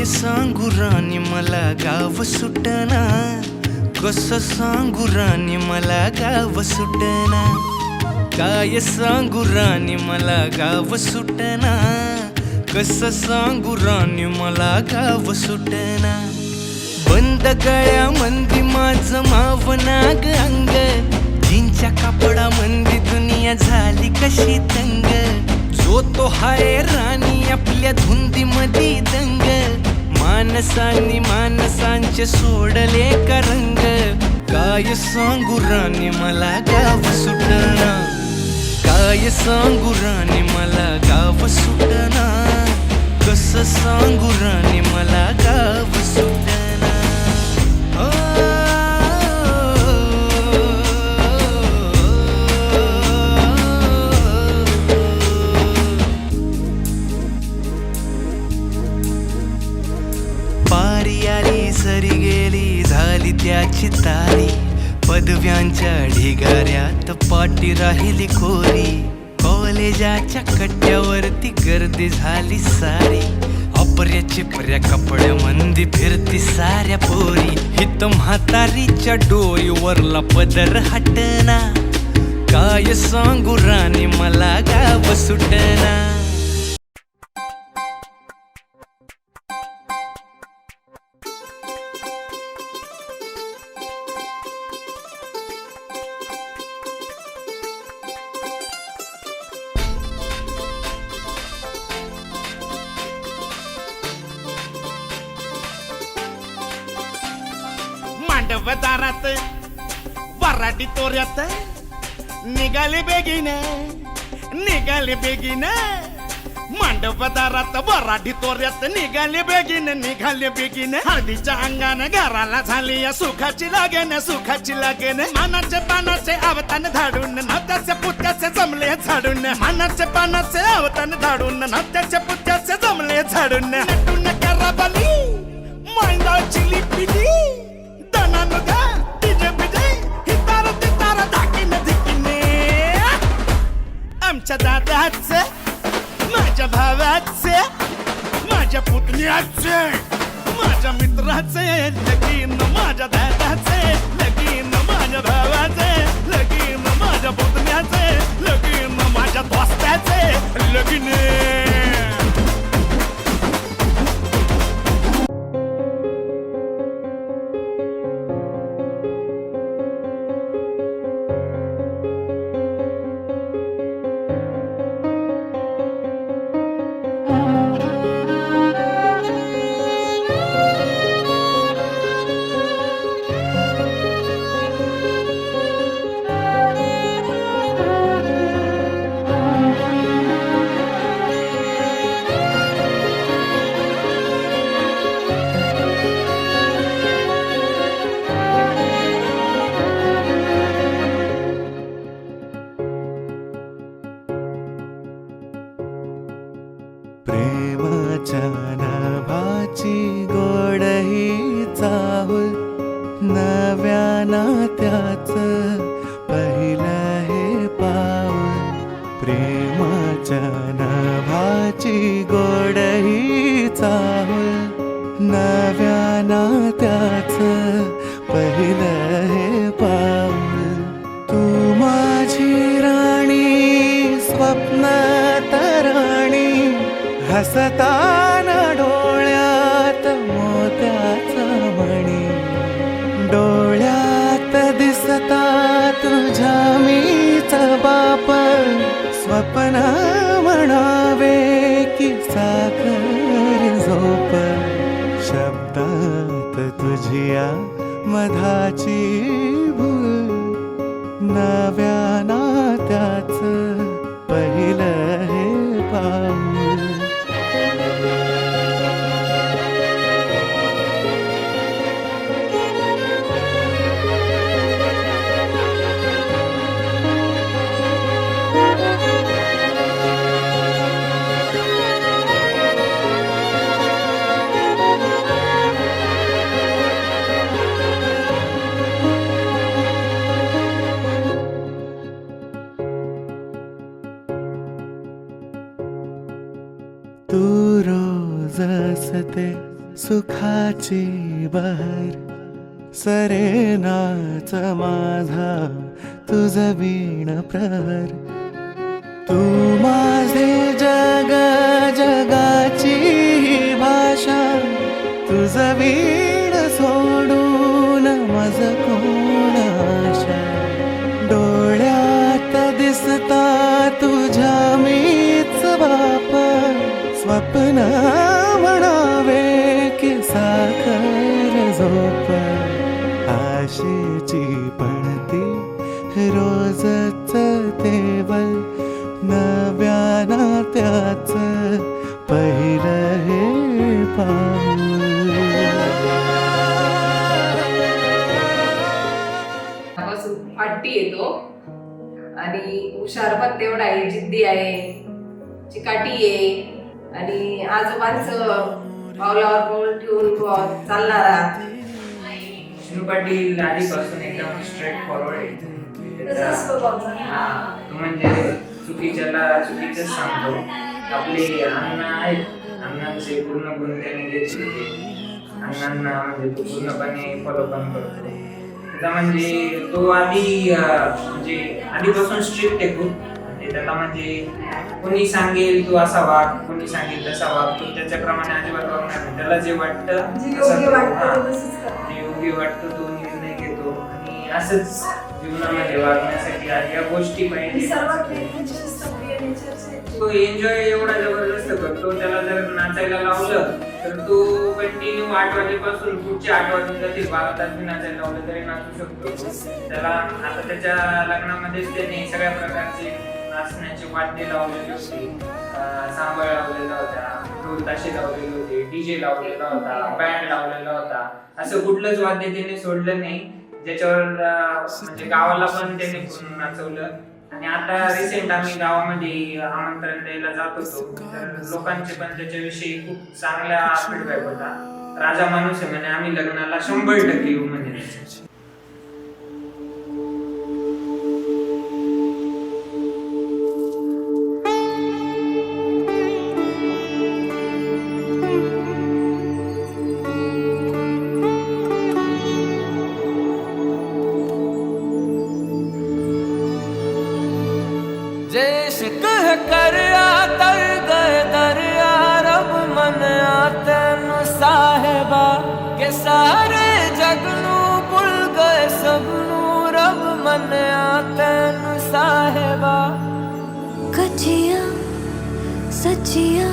काय सांगू राणी मला गाव सुटना, कसं सांगू राणी मला गाव सुटना, काय सांगू राणी मला गाव सुटना, कसं सांगू राणी मला गाव सुटना. बंद गळ्या मंदी माझं मावनाग अंग, जीनच्या कापडा मंदी दुनिया झाली कशी तंग. जो तो हाय राणी आपल्या धुंदी मधी दंग, माणसांनी माणसांचे सोडले का रंग. काय सांगू राणी मला गाव सुटना, काय सांगू राणी मला गाव सुटना, कसं सांगू राणी मला गाव सुटना. पारी आली सरी गेली झाली त्याची तारी, पदव्यांच्या ढिगाऱ्यात पाटी राहिली कोरी. कॉलेजाच्या कट्ट्यावरती गर्दी झाली सारी, अपऱ्या चिपऱ्या कपड्या मंदी फिरती साऱ्या पोरी. हित म्हातारीच्या डोईवरला पदर हटना, काय सांगू राणी मला गाव सुटना. मांडवदारात वराडी तोऱ्यात निघाले बेगीने, निघाले बेगीने. मांडवदारात वराडी तोऱ्यात निघाले बेगीने, निघाले बेगीने. हळदीच्या अंगाने घराला झाली या सुखाची लागेन, सुखाची लागेन. मानाचे पानाचे आवतान धाडून नात्याचे पुत्याचे जमले झाडून, मानाचे पानाचे आवतान धाडून नात्याचे पुत्याचे जमले झाडून. नटून कराबाली मांडाची लिपिली, आमच्या दादाचे, माझ्या भावाचे, माझ्या पुतण्याचे, माझ्या मित्राचे लगीन, माझ्या दादाचे लगीन, माझ्या भावाचे लगीन, माझ्या पुतण्याचे लगीन, माझ्या दोस्ताचे लगीन. प्रेमाच्या नावाची गोड ही चाहूल, नव्या नात्याचं पहिलं हे पाऊल. प्रेमाच्या नावाची गोड ही चाहूल, नव्या नात्याचं पहिलं हे पाऊल. तू माझी राणी स्वप्न तराणी, हसताना डोळ्यात मोत्याचा मणी. डोळ्यात दिसता तुझ्या मीच बाप, स्वप्न म्हणावे की साखर झोप. शब्दात तुझ्या मधाची भूल, नव्या नात्याचं पहिलं हे पाऊल. तू रोज असते सुखाची बहर सरेनाच माझा तुझ वीण प्रहर तू माझे जग जगाची भाषा तुझ वीण सोडून मज कोण आशा डोळ्यात दिसता तुझ्या मीच बाप स्वप्न म्हणावे की साखर झोप आशेची पणती रोजच तेवल नव्या नात्याच पहिलं हे पाऊल फाटी येतो आणि हुशार पण तेवढा आहे, जिद्दी आहे, चिकाटी आहे आणि आजोबांचं पावलावर पाऊल ठेवून चालणारा. विष्णू पाटील आधीपासून एकदम स्ट्रेट फॉरवर्ड आहे. तो म्हणजे चुकीचं सांगतो. आपले अण्णा आहेत, अण्णांचे पूर्ण गुण त्याने घेतले. अण्णांना म्हणजे तो पूर्णपणे फॉलो पण करतो. म्हणजे तो आधीपासून स्ट्रिक्ट आहे खूप. त्याला म्हणजे कोणी सांगेल तू असा वाग, कोणी सांगेल तसा वाग, तो त्याच्याप्रमाणे अजिबात वागणार नाही. त्याला जे वाटतं जे योग्य वाटतं तो निर्णय घेतो आणि असंच जीवनामध्ये वागण्यासाठी या गोष्टी पाहिजे. तो एन्जॉय एवढा जबरदस्त करतो. त्याला जर नाचायला लावलं तर तो कंटिन्यू 8 वाजेपासून पुढचे 8 वाजून जातील 12 तास बी नाचायला लावलं तरी नाचू शकतो. त्याला आता त्याच्या लग्नामध्येच त्याने सगळ्या प्रकारचे नाचण्याचे वाद्य लावलेले होते, सांबळ लावलेला होता, ढोल ताशे लावलेले होते, डीजे लावलेला होता, बँड लावलेला होता. असं कुठलंच वाद्य त्याने सोडलं नाही ज्याच्यावर म्हणजे गावाला पण त्याने नाचवलं. आणि आता रिसेंट आम्ही गावामध्ये आमंत्रण द्यायला जात होतो तर लोकांचे पण त्याच्याविषयी खूप चांगला फीडबॅक होता. राजा माणूस आहे म्हणे, आम्ही लग्नाला 100% येऊ म्हणे. जैसे कह कर आतर गए दरिया रब मन आतनु साहेबा के सारे जगनू भुल गए सबनू रब मन आतनु साहेबा कचिया सचिया